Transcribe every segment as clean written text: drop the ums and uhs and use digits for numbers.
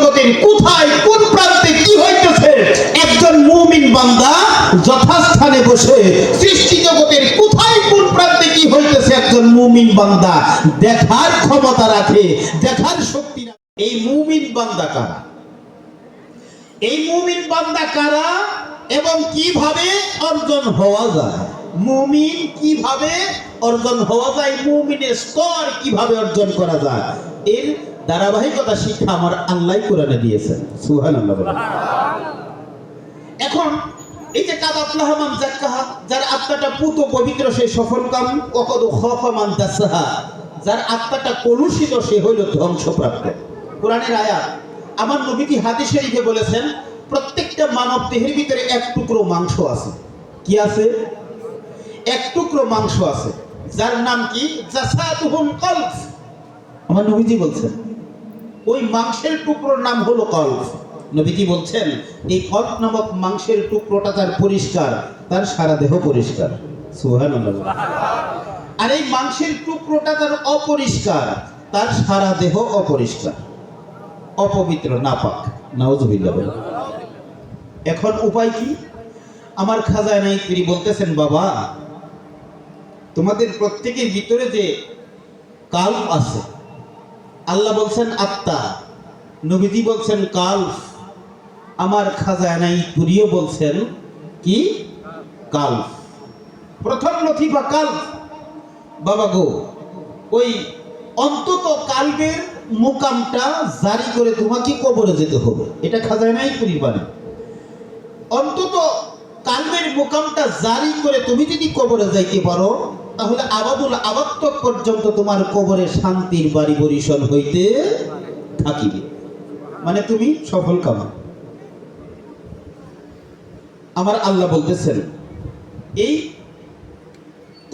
জগতের কোথায় কোন প্রান্তে কি হইতেছে একজন মুমিন বান্দা যথাস্থানে বসে সৃষ্টি জগতের কোথায় কোন প্রান্তে কি হইতেছে একজন মুমিন বান্দা দেখার ক্ষমতা রাখে, দেখার শক্তি রাখে। এই মুমিন বান্দা কারা? এই মুমিন বান্দা কারা এবং কিভাবে অর্জন হওয়া যায়? মুমিন কিভাবে অর্জন হওয়া যায়, মুমিনের স্তর কিভাবে অর্জন করা যায়, এর ধারাবাহিকতা শিক্ষা আমার আল্লাহ কোরআনে দিয়েছেন। সুবহানাল্লাহ। এখন এই যে কাদাফলাহ মান যাক্কাহা, যার আত্মাটা পুত পবিত্র সে সফল কাম, ওয়াকাদ খাফা মান দাসাহা, যার আত্মাটা কলুষিত সে হইল ধ্বংসপ্রাপ্ত। কোরআনের আয়াত। আমার নবীজি হাদিস শরীফে বলেছেন প্রত্যেকটা মানব দেহের ভিতরে এক টুকরো মাংস আছে। কি আছে? এক টুকরো মাংস আছে, যার নাম কি? জাসাদুহুম কলব। আমার নবীজি বলছেন ওই মাংসের টুকরোর নাম হলো কলব। নবীজি বলছেন এই কলব নামক মাংসের টুকরোটা তার পরিষ্কার, তার সারা দেহ পরিষ্কার। সুবহানাল্লাহ। আর এই মাংসের টুকরোটা তার অপরিষ্কার, তার সারা দেহ অপরিষ্কার, অপবিত্র, নাপাক। নাউজুবিল্লাহ। এখন উপায় কি? আমার খাজায় নাই তিনি বলতেছেন বাবা তোমাদের প্রত্যেকের ভিতরে যে কাল্ব আছে, আল্লাহ বলছেন আত্মা, নবীজি বলছেন কাল্ব, আমার খাজায় নাই পুরিও বলছেন কি? কাল্ব। প্রথম লতিফা কাল্ব। বাবা গো, ওই অন্তত কাল্বের মুকামটা জারি করে তোমাকে কবরে যেতে হবে, এটা খাজায় নাই পুরির বাণী। অন্তত কালবের মুকামটা জারি করে তুমি যদি কবরে যাইতে পারো তাহলে আবাদুল আবাদ পর্যন্ত তোমার কবরে শান্তির বাড়ি বরিশন হইতে থাকিবে, মানে তুমি সফল কাম। আমার আল্লাহ বলতেছেন এই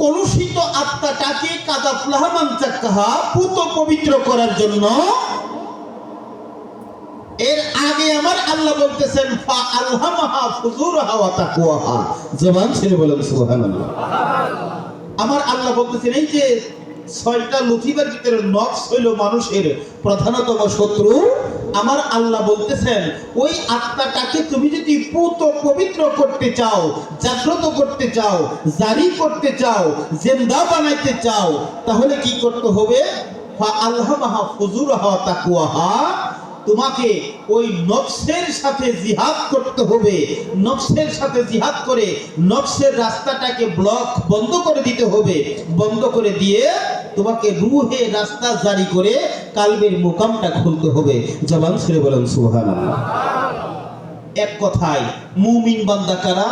কলুষিত আত্মাটাকে কাদাফলাহ মান যাক্কাহা, পুত পবিত্র করার জন্য এর আগে আমার আল্লাহ বলতেছেন ফা আলহামাহা ফুজুরাহা ওয়া তাকওয়াহা। জবান ছেড়ে বলেন সুবহানাল্লাহ। আমার আল্লাহ বলতেছেন এই যে ছয়টা লতিফার ভিতরে নফস হইল মানুষের প্রধানতম শত্রু। আমার আল্লাহ বলতেছেন ওই আত্মাটাকে তুমি যদি পুত পবিত্র করতে চাও, জাগ্রত করতে চাও, জারি করতে চাও, জিন্দা বানাইতে চাও, তাহলে কি করতে হবে? ফা আলহামাহা ফুজুরাহা ওয়া তাকওয়াহা, তোমাকে ওই নফসের সাথে জিহাদ করতে হবে। নফসের সাথে জিহাদ করে নফসের রাস্তাটাকে ব্লক বন্ধ করে দিতে হবে। বন্ধ করে দিয়ে তোমাকে রূহের রাস্তা জারি করে কালবের মুকামটা খুলতে হবে। জবান ছেড়ে বলেন সুবহানাল্লাহ। এক কথায় মুমিন বান্দা কারা?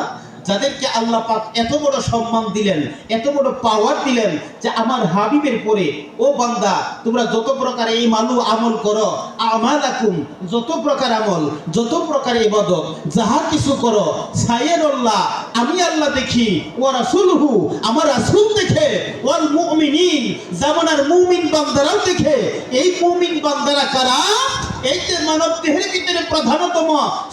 যাদেরকে আল্লাহ পাক এত বড় সম্মান দিলেন, এত বড় পাওয়ার দিলেন যে আমার হাবিবের পরে ও বান্দা তোমরা যত প্রকার এই মালু আমল করো, আমালাকুম, যত প্রকার আমল, যত প্রকার ইবাদত, যাহা কিছু করো, সাইয়্যিদুল্লাহ, আমি আল্লাহ দেখি, ওয়া রাসূলুহু, আমার রাসূল দেখে, ওয়াল মুমিনিন, জামানার মুমিন বান্দারাও দেখে। এই মুমিন বান্দারা কারা? এই যে মানব দেহের ভিতরে প্রধানতম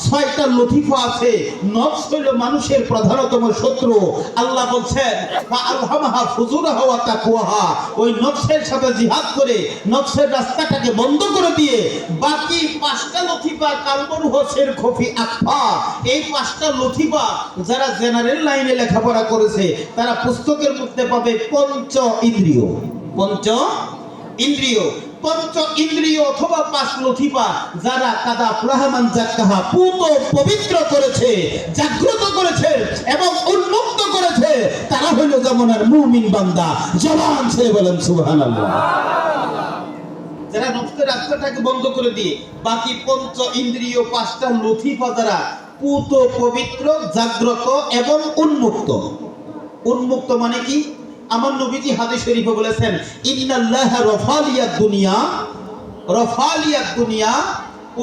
ছয়টা লতিফা আছে, নফস হইল মানুষের প্রধানতম শত্রু। আল্লাহ বলছেন ফা আলহামাহা ফুজুরাহা ওয়া তাকওয়াহা, ওই নফসের সাথে জিহাদ করে নফসের রাস্তাটাকে বন্ধ করে দিয়ে বাকি পাঁচটা লতিফা কালবুর হোসের খফি আকফা, এই পাঁচটা লতিফা যারা জেনারেল লাইনে লেখাপড়া করেছে তারা পুস্তকের মধ্যে পাবে পঞ্চ ইন্দ্রিয়। পঞ্চ ইন্দ্রিয়, পঞ্চ ইন্দ্রিয় অথবা পাঁচ লতিফা যারা কাদাফলাহ মান যাক্কাহা, পুত পবিত্র করেছে, জাগ্রত করেছে এবং উন্মুক্ত করেছে, তারা হইল জামানার মুমিন বান্দা। জবান ছেড়ে বলেন সুবহানাল্লাহ। যারা নফসের রাস্তাটাকে বন্ধ করে দিয়ে বাকি পঞ্চ ইন্দ্রিয় পাঁচটা লতিফা যারা পুত পবিত্র, জাগ্রত এবং উন্মুক্ত। উন্মুক্ত মানে কি? আমার নবীজি হাদিস শরীফে বলেছেন ইন্নাল্লাহা রাফালিয়াদ দুনিয়া, রাফালিয়াদ দুনিয়া,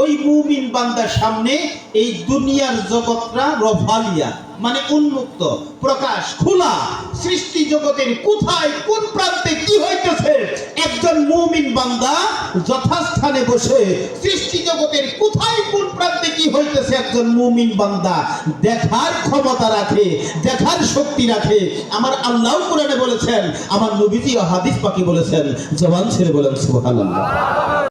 ওই মুমিন বান্দার সামনে এই দুনিয়ার জগৎটা রফালিয়া মানে উন্মুক্ত, প্রকাশ, খোলা। সৃষ্টি জগতের কোথায় কোন প্রান্তে কি হইতেছে একজন মুমিন বান্দা যথাস্থানে বসে সৃষ্টি জগতের কোথায় কোন প্রান্তে কি হইতেছে একজন মুমিন বান্দা দেখার ক্ষমতা রাখে, দেখার শক্তি রাখে। আমার আল্লাহ কোরআনে বলেছেন, আমার নবীজি হাদিস পাকে বলেছেন। জবান ছেড়ে বলেন সুবহানাল্লাহ।